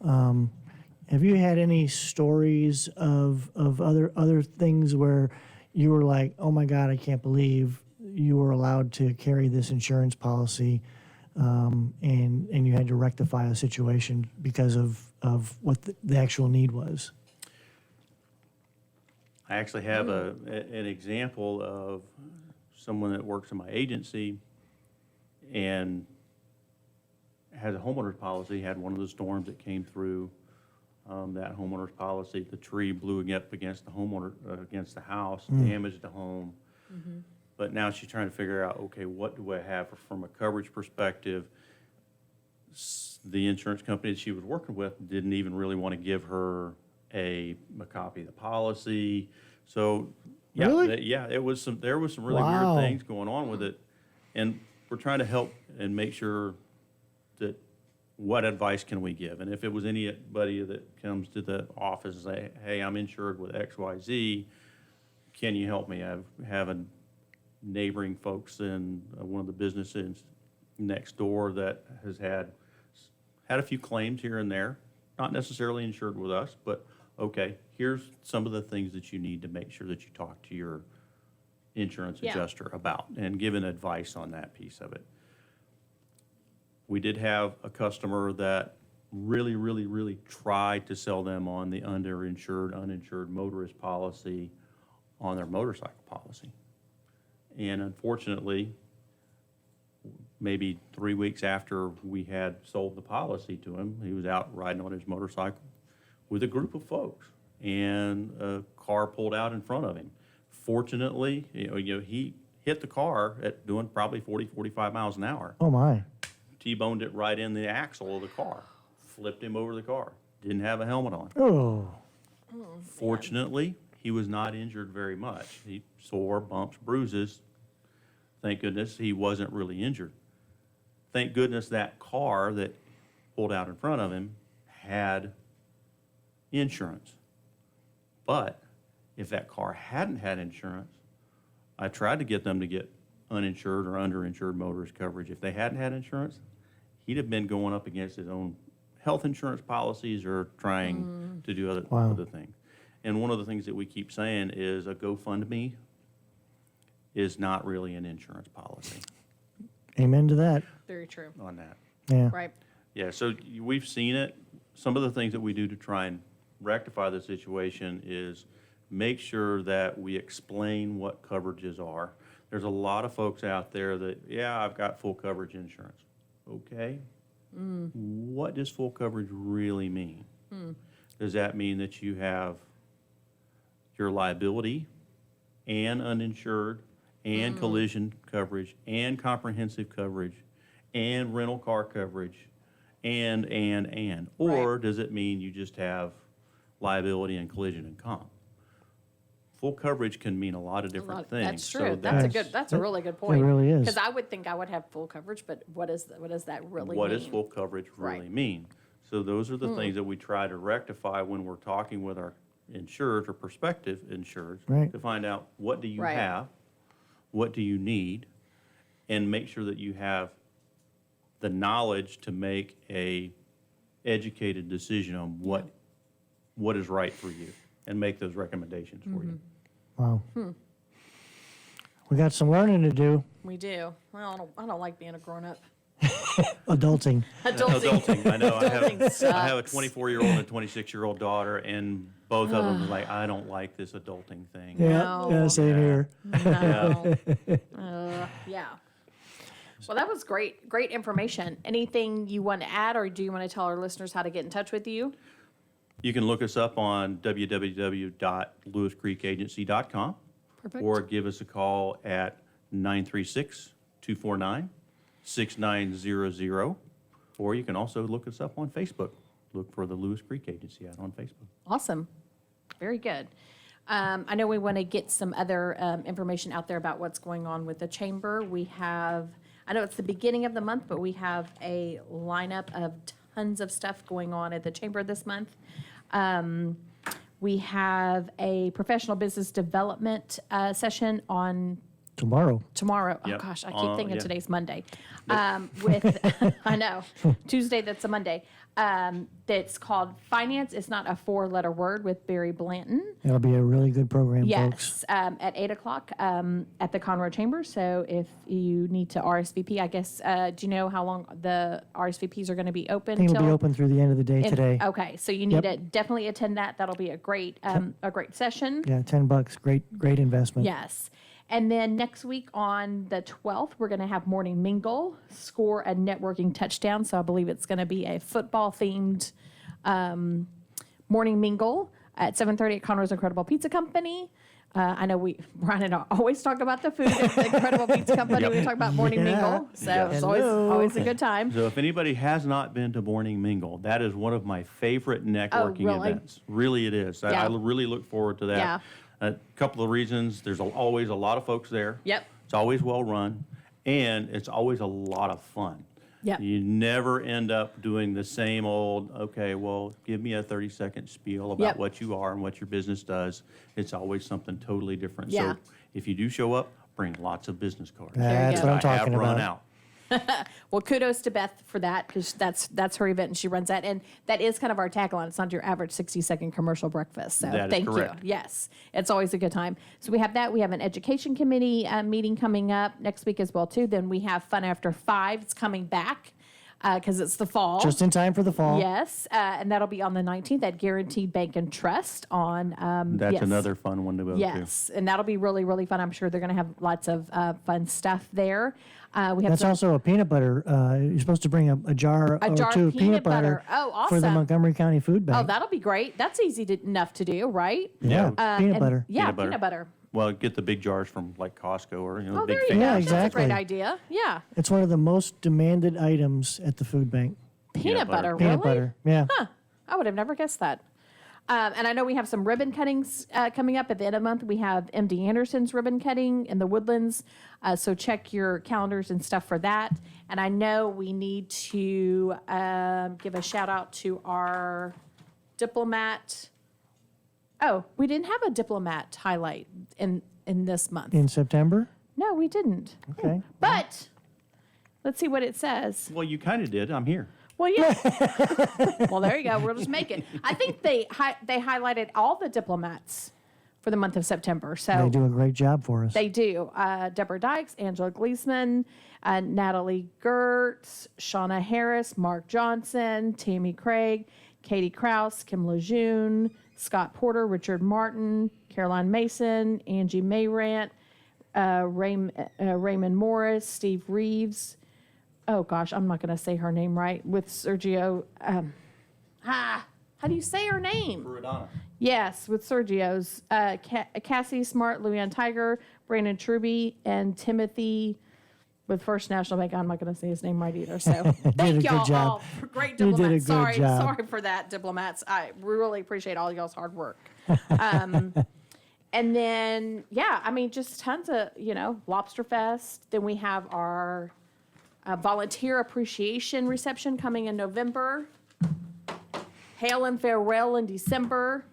Have you had any stories of other things where you were like, oh my God, I can't believe you were allowed to carry this insurance policy, and you had to rectify a situation because of what the actual need was? I actually have an example of someone that works in my agency and has a homeowner's policy, had one of the storms that came through. That homeowner's policy, the tree blew up against against the house, damaged the home. But now she's trying to figure out, okay, what do I have from a coverage perspective? The insurance company that she was working with didn't even really want to give her a copy of the policy. So yeah, really? there was some really weird things going on with it. And we're trying to help and make sure that what advice can we give? And if it was anybody that comes to the office and say, hey, I'm insured with XYZ, can you help me? I have a neighboring folks in one of the businesses next door that has had a few claims here and there, not necessarily insured with us, but okay, here's some of the things that you need to make sure that you talk to your insurance adjuster about and giving advice on that piece of it. We did have a customer that really, really, really tried to sell them on the underinsured, uninsured motorist policy on their motorcycle policy. And unfortunately, maybe 3 weeks after we had sold the policy to him, he was out riding on his motorcycle with a group of folks, and a car pulled out in front of him. Fortunately, he hit the car at doing probably 40, 45 miles an hour. Oh my. T-boned it right in the axle of the car, flipped him over the car, didn't have a helmet on. Oh. Fortunately, he was not injured very much. He sore, bumps, bruises. Thank goodness he wasn't really injured. Thank goodness that car that pulled out in front of him had insurance. But if that car hadn't had insurance, I tried to get them to get uninsured or underinsured motorist coverage. If they hadn't had insurance, he'd have been going up against his own health insurance policies or trying to do other things. And one of the things that we keep saying is a GoFundMe is not really an insurance policy Amen to that. Very true. on that. Yeah. Right. Yeah, so we've seen it. Some of the things that we do to try and rectify the situation is make sure that we explain what coverages are. There's a lot of folks out there that, yeah, I've got full coverage insurance. Okay. What does full coverage really mean? Does that mean that you have your liability and uninsured and collision coverage and comprehensive coverage and rental car coverage and? Or does it mean you just have liability and collision and comp? Full coverage can mean a lot of different things. That's So true. That's a really good point. It really is. Because I would think I would have full coverage, but what does that really mean? What does full coverage really Right. mean? So those are the things that we try to rectify when we're talking with our insured or prospective insured Right. to find out what do you Right. have, what do you need, and make sure that you have the knowledge to make a educated decision on what is right for you and make those recommendations for you. Wow. We got some learning to do. We do. Well, I don't like being a grown up. Adulting. Adulting, I know. Adulting I have a sucks. 24-year-old and a 26-year-old daughter, and both of them are like, I don't like this adulting thing. Yeah. No. Yeah. Same here. No. Yeah. Well, that was great. Great information. Anything you want to add, or do you want to tell our listeners how to get in touch with you? You can look us up on www.lewiscreekagency.com Perfect. or give us a call at 936-249-6900. Or you can also look us up on Facebook. Look for the Lewis Creek Agency out on Facebook. Awesome. Very good. I know we want to get some other information out there about what's going on with the chamber. We have, I know it's the beginning of the month, but we have a lineup of tons of stuff going on at the chamber this month. We have a professional business development session on Tomorrow. Yep. Oh gosh, I keep thinking yeah. today's Monday. With I know Tuesday, that's a Monday. That's called Finance. It's not a 4-letter word with Barry Blanton. That'll be a really good program, folks. Yes, at 8:00 at the Conroe Chamber. So if you need to RSVP, I guess, do you know how long the RSVPs are going to be open? I think it'll be till? open through the end of the day today. Okay, so you need Yep. to definitely attend that. That'll be a great session. Yeah, $10. Great investment. Yes. And then next week on the 12th, we're going to have Morning Mingle, score a networking touchdown. So I believe it's going to be a football-themed Morning Mingle at 7:30 at Conroe's Incredible Pizza Company. I know Brian and I always talk about the food at the Incredible Pizza Company. We talk about Morning Yeah. Mingle. So Yeah. it's Hello. always a good time. So if anybody has not been to Morning Mingle, that is one of my favorite networking really? events. Really it is. I Yeah. really look forward to that. Yeah. A couple of reasons. There's always a lot of folks there. Yep. It's always well run, and it's always a lot of fun. Yep. You never end up doing the same old, okay, well, give me a 30-second spiel about Yep. what you are and what your business does. It's always something totally different. Yeah. So if you do show up, bring lots of business cards. That's go. what I'm I talking have run about. out. Well, kudos to Beth for that, because that's her event and she runs that. And that is kind of our tagline. It's not your average 60-second commercial breakfast. So That is thank correct. you. Yes, it's always a good time. So we have that. We have an education committee meeting coming up next week as well, too. Then we have Fun After 5. It's coming back because it's the fall. Just in time for the fall. Yes, and that'll be on the 19th at Guaranteed Bank and Trust on. That's yes. another fun one to go to. Yes, and that'll be really, really fun. I'm sure they're going to have lots of fun stuff there. We have That's some, also a peanut butter. You're supposed to bring a jar or jar two of of peanut butter Oh, for the awesome. Montgomery County Food Bank. Oh, that'll be great. That's easy enough to do, right? yeah, peanut And- butter. Yeah, Peanut butter. peanut butter. Well, get the big jars from like Costco or Oh, big there you fan. go. Yeah, That's a exactly. great idea. Yeah. It's one of the most demanded items at the food bank. Peanut butter, Peanut really? butter. Yeah. Huh. I would have never guessed that. And I know we have some ribbon cuttings coming up at the end of the month. We have MD Anderson's ribbon cutting in the Woodlands. So check your calendars and stuff for that. And I know we need to give a shout out to our diplomat. Oh, we didn't have a diplomat highlight in this month. In September. No, we didn't. Okay. But Let's see what it says. Well, you kind of did. I'm here. Well, yeah. Well, there you go. We'll just make it. I think they highlighted all the diplomats for the month of September. So They do a great job for us. they do. Deborah Dykes, Angela Gleesman, Natalie Gertz, Shauna Harris, Mark Johnson, Tammy Craig, Katie Krause, Kim Lejeune, Scott Porter, Richard Martin, Caroline Mason, Angie Mayrant, Raymond Morris, Steve Reeves. Oh gosh, I'm not going to say her name right. With Sergio. How do you say her name? Rodana. Yes, with Sergio's. Cassie Smart, Luann Tiger, Brandon Truby, and Timothy with First National Bank. I'm not going to say his name right either. So thank a good y'all job. all. For great You did a diplomats. good Sorry, job. sorry for that, diplomats. I really appreciate all y'all's hard work. And then, yeah, I mean, just tons of, Lobster Fest. Then we have our volunteer appreciation reception coming in November. Hail and farewell in December.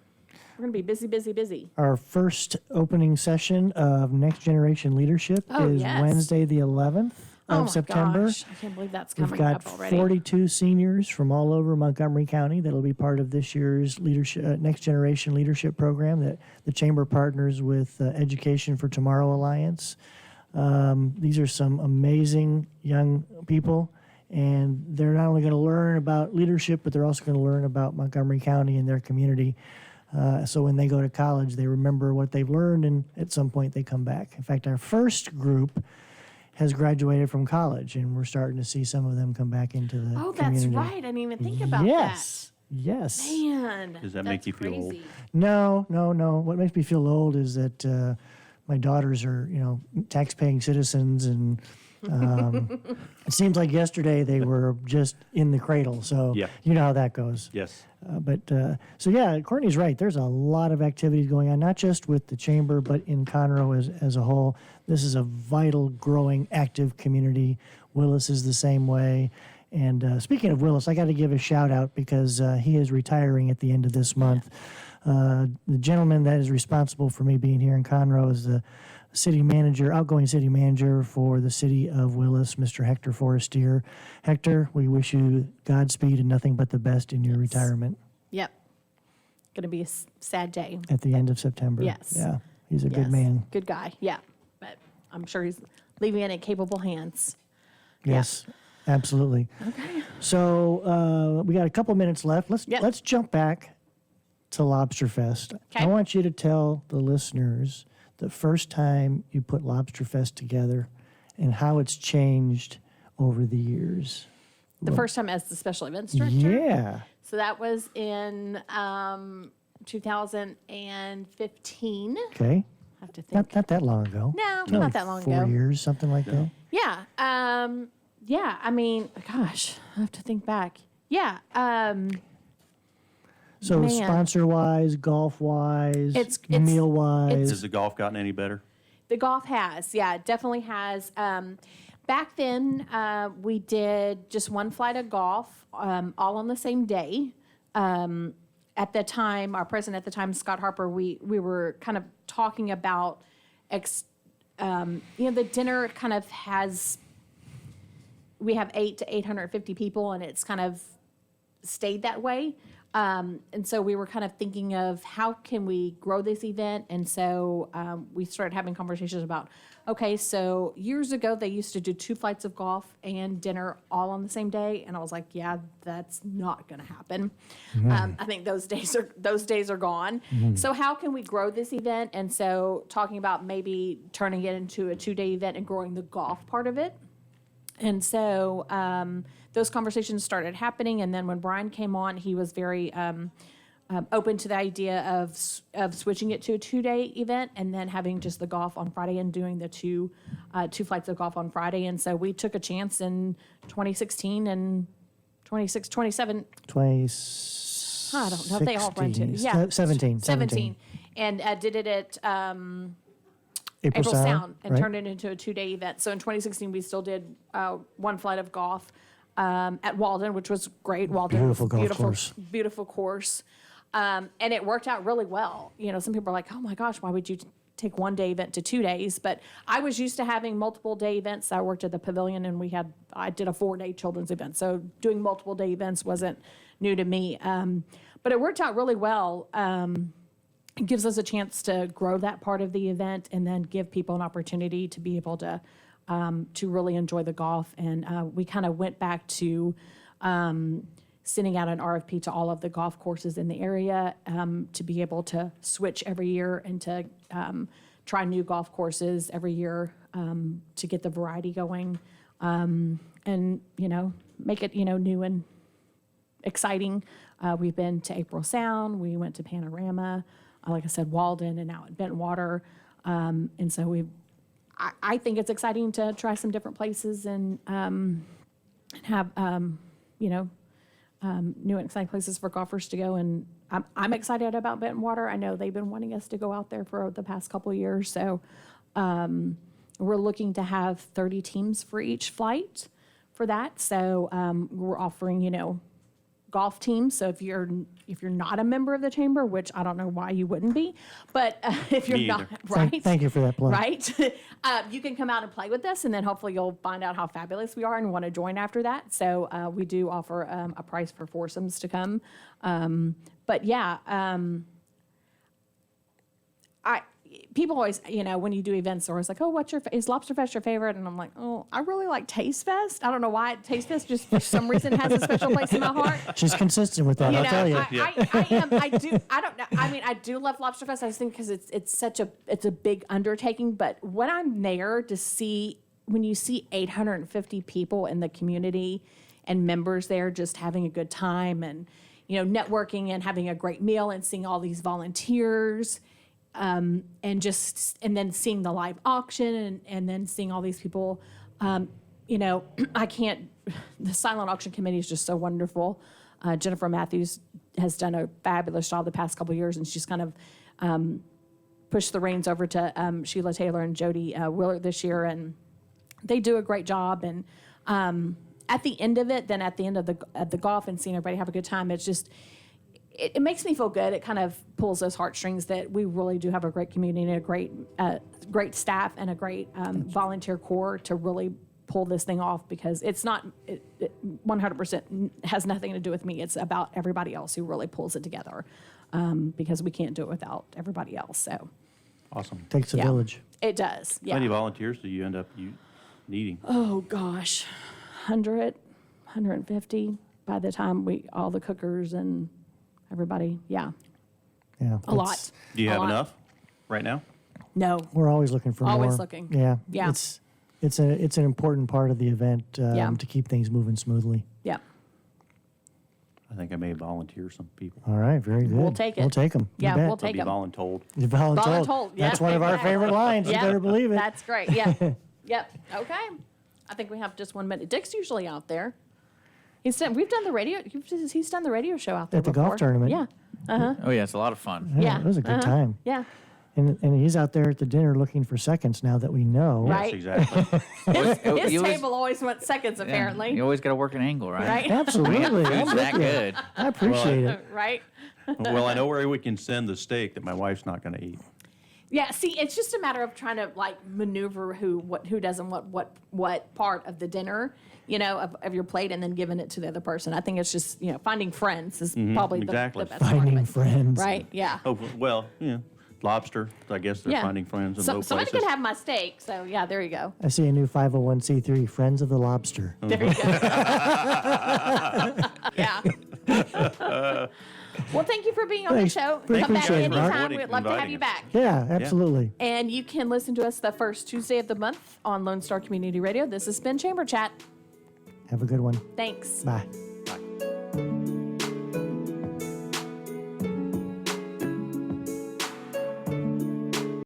We're going to be busy, busy, busy. Our first opening session of Next Generation Leadership is yes. Wednesday, the 11th Oh of my September. gosh, I can't believe that's We've coming got up already. 42 seniors from all over Montgomery County that'll be part of this year's leadership, Next Generation Leadership Program that the Chamber partners with Education for Tomorrow Alliance. These are some amazing young people, and they're not only going to learn about leadership, but they're also going to learn about Montgomery County and their community. So when they go to college, they remember what they've learned, and at some point they come back. In fact, our first group has graduated from college, and we're starting to see some of them come back into the Oh, that's community. right. I didn't even think about Yes, yes. that. Man. Does that make you feel old? crazy. No. What makes me feel old is that my daughters are, tax-paying citizens, and it seems like yesterday they were just in the cradle. So Yeah. you know how that goes. Yes. So yeah, Courtney's right. There's a lot of activities going on, not just with the chamber, but in Conroe as a whole. This is a vital, growing, active community. Willis is the same way. And speaking of Willis, I got to give a shout out because he is retiring at the end of this month. The gentleman that is responsible for me being here in Conroe is the outgoing city manager for the city of Willis, Mr. Hector Forestier. Hector, we wish you Godspeed and nothing but the best in your retirement Yep. Going to be a sad day. at the end of September. Yes. Yeah, he's a good Yes. man. Good guy. Yeah. But I'm sure he's leaving it in capable hands. Yes, absolutely. Okay. So we got a couple minutes left. Yep. Let's jump back to Lobster Fest. I Okay. want you to tell the listeners the first time you put Lobster Fest together and how it's changed over the years. The first time as the special events director. Yeah. So that was in 2015. Okay. I have to think. Not that long ago. No, Only not that long 4 ago. years, something like that. Yeah. Yeah. I mean, gosh, I have to think back. Yeah. So Man. sponsor-wise, golf-wise, It's- meal-wise. Has the golf gotten any better? The golf has, yeah, it definitely has. Back then, we did just one flight of golf, all on the same day. At the time, our president at the time, Scott Harper, we were kind of talking about, the dinner kind of has. We have 800 to 850 people, and it's kind of stayed that way. And so we were kind of thinking of how can we grow this event. And so we started having conversations about, okay, so years ago they used to do 2 flights of golf and dinner all on the same day. And I was like, yeah, that's not going to happen. I think those days are gone. So how can we grow this event? And so talking about maybe turning it into a 2-day event and growing the golf part of it. And so those conversations started happening. And then when Brian came on, he was very open to the idea of switching it to a 2-day event and then having just the golf on Friday and doing the two flights of golf on Friday. And so we took a chance in 2016 and 27. 20. I don't know if they all run too. 17. And did it at April Sound and right? turned it into a 2-day event. So in 2016, we still did one flight of golf at Walden, which was great. Walden Beautiful was golf course. Beautiful course. And it worked out really well. Some people are like, oh my gosh, why would you take one day event to 2 days, but I was used to having multiple day events. I worked at the pavilion and I did a 4-day children's event. So doing multiple day events wasn't new to me. But it worked out really well. It gives us a chance to grow that part of the event and then give people an opportunity to be able to really enjoy the golf. And we kind of went back to sending out an RFP to all of the golf courses in the area to be able to switch every year and to try new golf courses every year to get the variety going and, make it, new and exciting. We've been to April Sound. We went to Panorama, like I said, Walden, and now at Bentwater. And so I think it's exciting to try some different places and have, new and exciting places for golfers to go. And I'm excited about Bentwater. I know they've been wanting us to go out there for the past couple of years. So we're looking to have 30 teams for each flight for that. So we're offering, golf teams. So if you're not a member of the chamber, which I don't know why you wouldn't be, but if you're Me not, either. right? Thank you for that plug. Right? You can come out and play with us, and then hopefully you'll find out how fabulous we are and want to join after that. So we do offer a price for foursomes to come. But yeah, people always, when you do events, they're always like, oh, is Lobster Fest your favorite? And I'm like, oh, I really like Taste Fest. I don't know why Taste Fest just for some reason has a special place in my heart. She's consistent with that, I'll tell you. I am. I don't know. I mean, I do love Lobster Fest. I just think because it's a big undertaking. But when I'm there when you see 850 people in the community and members there just having a good time and, networking and having a great meal and seeing all these volunteers, and then seeing the live auction and then seeing all these people, the silent auction committee is just so wonderful. Jennifer Matthews has done a fabulous job the past couple of years, and she's kind of pushed the reins over to Sheila Taylor and Jody Willard this year, and they do a great job. And at the end of it, then at the end of the golf and seeing everybody have a good time, it's just, it makes me feel good. It kind of pulls those heartstrings that we really do have a great community and a great staff and a great volunteer corps to really pull this thing off, because it's not, it 100% has nothing to do with me. It's about everybody else who really pulls it together, because we can't do it without everybody else. So Awesome. Takes a Yeah. village. it does. Yeah. How many volunteers do you end up needing? Oh gosh, 100, 150 by the time all the cookers and everybody. Yeah, Yeah. a lot. Do you A have lot. enough right now? No. We're always looking for more. Always looking. Yeah. Yeah. It's an important part of the event Yeah. to keep things moving smoothly. Yeah. I think I may volunteer some people. All right, very good. We'll take it. We'll take them. Yeah, we'll take Be 'em. voluntold. Voluntold. Yeah. That's one of our favorite lines. You Yeah. better believe it. That's great. Yeah. Yep. Okay. I think we have just 1 minute. Dick's usually out there. We've done the radio. He's done the radio show out there At the golf before. tournament. Yeah. Uh-huh. Oh yeah, it's a lot of fun. Yeah. It was a good time. Yeah. And he's out there at the dinner looking for seconds now that we know. Right. Yes, exactly. His You always- table always went seconds, Yeah, apparently. you always got to work an angle, right? Right. Absolutely. I'm It's with that you. good. I appreciate it. Right. Well, I know where we can send the steak that my wife's not going to eat. Yeah, see, it's just a matter of trying to maneuver who does and what part of the dinner, of your plate, and then giving it to the other person. I think it's just finding friends is probably exactly. the best part of Finding it. friends. Right? Yeah. Oh, well, lobster. I guess they're Yeah. finding friends in low Somebody places. can have my steak. So yeah, there you go. I see a new 501c3, Friends of the Lobster. There you go. Yeah. Well, thank you for being on Thanks. the show. We Come back appreciate it, Mark. anytime. We'd love to have Inviting you us. back. Yeah, absolutely. And you can listen to us the first Tuesday of the month on Lone Star Community Radio. This has been Chamber Chat. Have a good one. Thanks. Bye.